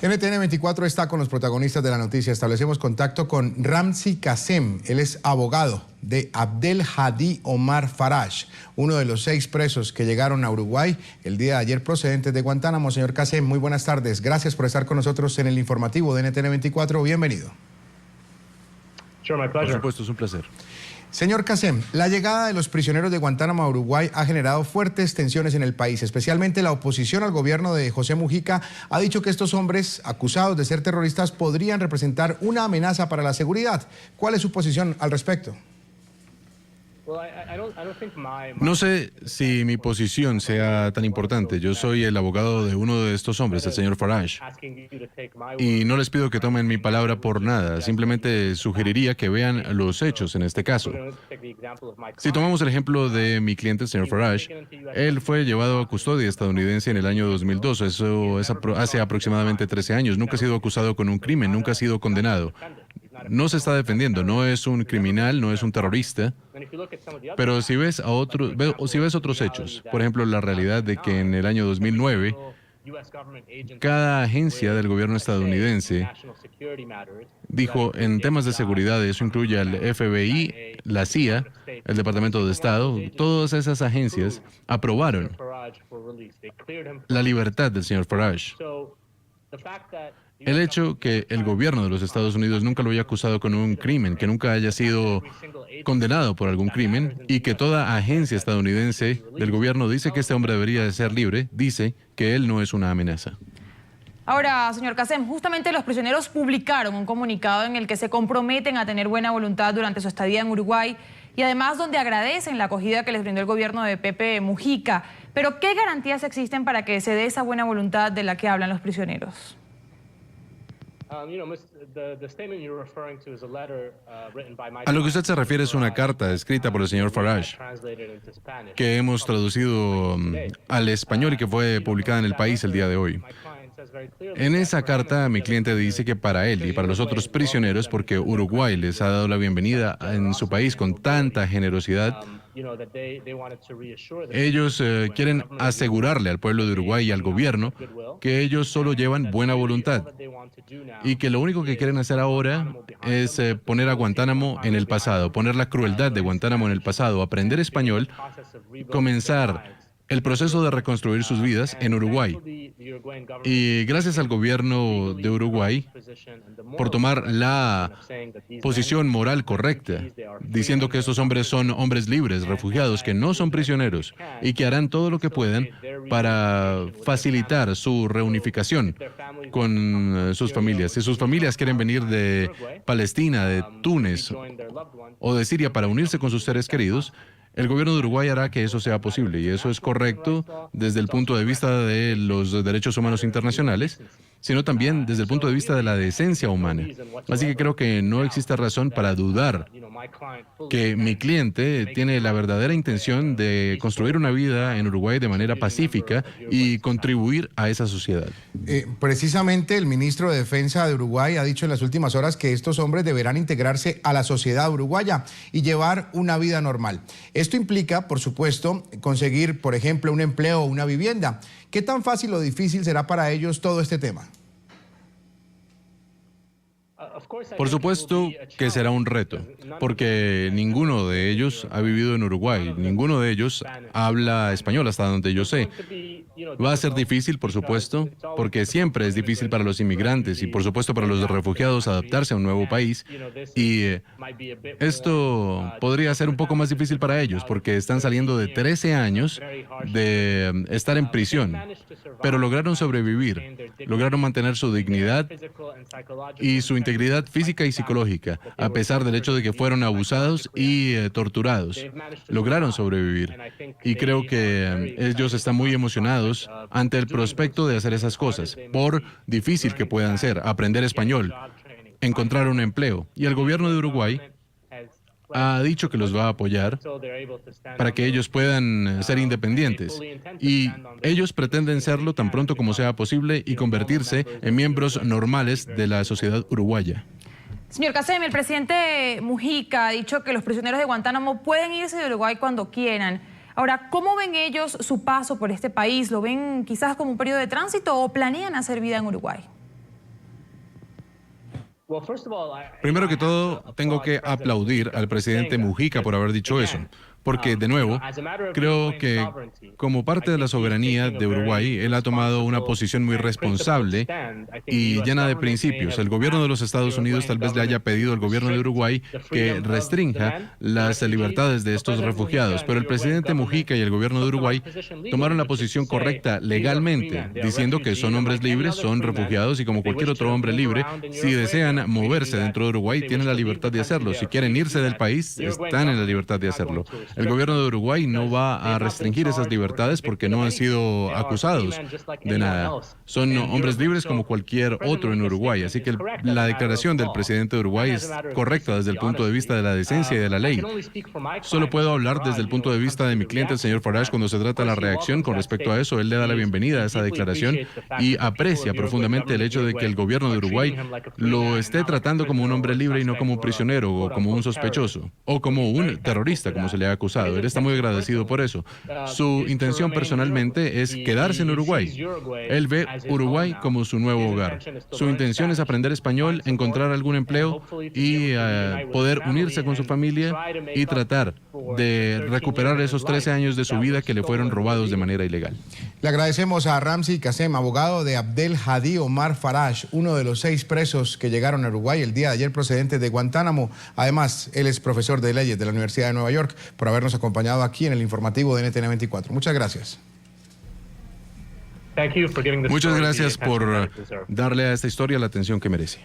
NTN 24 está con los protagonistas de la noticia. Establecemos contacto con Ramzi Kassem. Él es abogado de Abdel Hadi Omar Faraj, uno de los 6 presos que llegaron a Uruguay el día de ayer procedentes de Guantánamo. Señor Kassem, muy buenas tardes. Gracias por estar con nosotros en el informativo de NTN 24. Bienvenido. Por supuesto, es un placer. Señor Kassem, la llegada de los prisioneros de Guantánamo a Uruguay ha generado fuertes tensiones en el país. Especialmente la oposición al gobierno de José Mujica ha dicho que estos hombres acusados de ser terroristas podrían representar una amenaza para la seguridad. ¿Cuál es su posición al respecto? No sé si mi posición sea tan importante. Yo soy el abogado de uno de estos hombres, el señor Faraj. Y no les pido que tomen mi palabra por nada. Simplemente sugeriría que vean los hechos en este caso. Si tomamos el ejemplo de mi cliente, el señor Faraj, él fue llevado a custodia estadounidense en el año 2002. Eso es hace aproximadamente 13 años. Nunca ha sido acusado con un crimen, nunca ha sido condenado. No se está defendiendo, no es un criminal, no es un terrorista. Pero si ves otros hechos, por ejemplo, la realidad de que en el año 2009, cada agencia del gobierno estadounidense dijo en temas de seguridad, eso incluye al FBI, la CIA, el Departamento de Estado, todas esas agencias aprobaron la libertad del señor Faraj. El hecho que el gobierno de los Estados Unidos nunca lo haya acusado con un crimen, que nunca haya sido condenado por algún crimen y que toda agencia estadounidense del gobierno dice que este hombre debería de ser libre, dice que él no es una amenaza. Ahora, señor Kassem, justamente los prisioneros publicaron un comunicado en el que se comprometen a tener buena voluntad durante su estadía en Uruguay y además donde agradecen la acogida que les brindó el gobierno de Pepe Mujica. Pero, ¿qué garantías existen para que se dé esa buena voluntad de la que hablan los prisioneros? A lo que usted se refiere es una carta escrita por el señor Faraj, que hemos traducido al español y que fue publicada en El País el día de hoy. En esa carta, mi cliente dice que para él y para los otros prisioneros, porque Uruguay les ha dado la bienvenida en su país con tanta generosidad, ellos quieren asegurarle al pueblo de Uruguay y al gobierno que ellos solo llevan buena voluntad y que lo único que quieren hacer ahora es poner a Guantánamo en el pasado, poner la crueldad de Guantánamo en el pasado, aprender español, comenzar el proceso de reconstruir sus vidas en Uruguay. Y gracias al gobierno de Uruguay por tomar la posición moral correcta, diciendo que estos hombres son hombres libres, refugiados, que no son prisioneros y que harán todo lo que puedan para facilitar su reunificación con sus familias. Si sus familias quieren venir de Palestina, de Túnez o de Siria para unirse con sus seres queridos, el gobierno de Uruguay hará que eso sea posible y eso es correcto desde el punto de vista de los derechos humanos internacionales, sino también desde el punto de vista de la decencia humana. Así que creo que no existe razón para dudar que mi cliente tiene la verdadera intención de construir una vida en Uruguay de manera pacífica y contribuir a esa sociedad. Precisamente el ministro de Defensa de Uruguay ha dicho en las últimas horas que estos hombres deberán integrarse a la sociedad uruguaya y llevar una vida normal. Esto implica, por supuesto, conseguir, por ejemplo, un empleo o una vivienda. ¿Qué tan fácil o difícil será para ellos todo este tema? Por supuesto que será un reto, porque ninguno de ellos ha vivido en Uruguay, ninguno de ellos habla español hasta donde yo sé. Va a ser difícil, por supuesto, porque siempre es difícil para los inmigrantes y por supuesto para los refugiados adaptarse a un nuevo país. Y esto podría ser un poco más difícil para ellos, porque están saliendo de 13 años de estar en prisión, pero lograron sobrevivir, lograron mantener su dignidad y su integridad física y psicológica, a pesar del hecho de que fueron abusados y torturados. Lograron sobrevivir. Y creo que ellos están muy emocionados ante el prospecto de hacer esas cosas, por difícil que puedan ser, aprender español, encontrar un empleo. Y el gobierno de Uruguay ha dicho que los va a apoyar para que ellos puedan ser independientes. Y ellos pretenden serlo tan pronto como sea posible y convertirse en miembros normales de la sociedad uruguaya. Señor Kassem, el presidente Mujica ha dicho que los prisioneros de Guantánamo pueden irse de Uruguay cuando quieran. Ahora, ¿cómo ven ellos su paso por este país? ¿Lo ven quizás como un periodo de tránsito o planean hacer vida en Uruguay? Primero que todo, tengo que aplaudir al presidente Mujica por haber dicho eso, porque, de nuevo, creo que como parte de la soberanía de Uruguay, él ha tomado una posición muy responsable y llena de principios. El gobierno de los Estados Unidos tal vez le haya pedido al gobierno de Uruguay que restrinja las libertades de estos refugiados, pero el presidente Mujica y el gobierno de Uruguay tomaron la posición correcta legalmente, diciendo que son hombres libres, son refugiados y como cualquier otro hombre libre, si desean moverse dentro de Uruguay, tienen la libertad de hacerlo. Si quieren irse del país, están en la libertad de hacerlo. El gobierno de Uruguay no va a restringir esas libertades porque no han sido acusados de nada. Son hombres libres como cualquier otro en Uruguay. Así que la declaración del presidente de Uruguay es correcta desde el punto de vista de la decencia y de la ley. Solo puedo hablar desde el punto de vista de mi cliente, el señor Farage, cuando se trata de la reacción con respecto a eso. Él le da la bienvenida a esa declaración y aprecia profundamente el hecho de que el gobierno de Uruguay lo esté tratando como un hombre libre y no como un prisionero o como un sospechoso o como un terrorista, como se le ha acusado. Él está muy agradecido por eso. Su intención personalmente es quedarse en Uruguay. Él ve Uruguay como su nuevo hogar. Su intención es aprender español, encontrar algún empleo y poder unirse con su familia y tratar de recuperar esos 13 años de su vida que le fueron robados de manera ilegal. Le agradecemos a Ramzi Kassem, abogado de Abdel Hadi Omar Farage, uno de los 6 presos que llegaron a Uruguay el día de ayer procedentes de Guantánamo. Además, él es profesor de leyes de la Universidad de Nueva York, por habernos acompañado aquí en el informativo de NTN 24. Muchas gracias. Muchas gracias por darle a esta historia la atención que merece.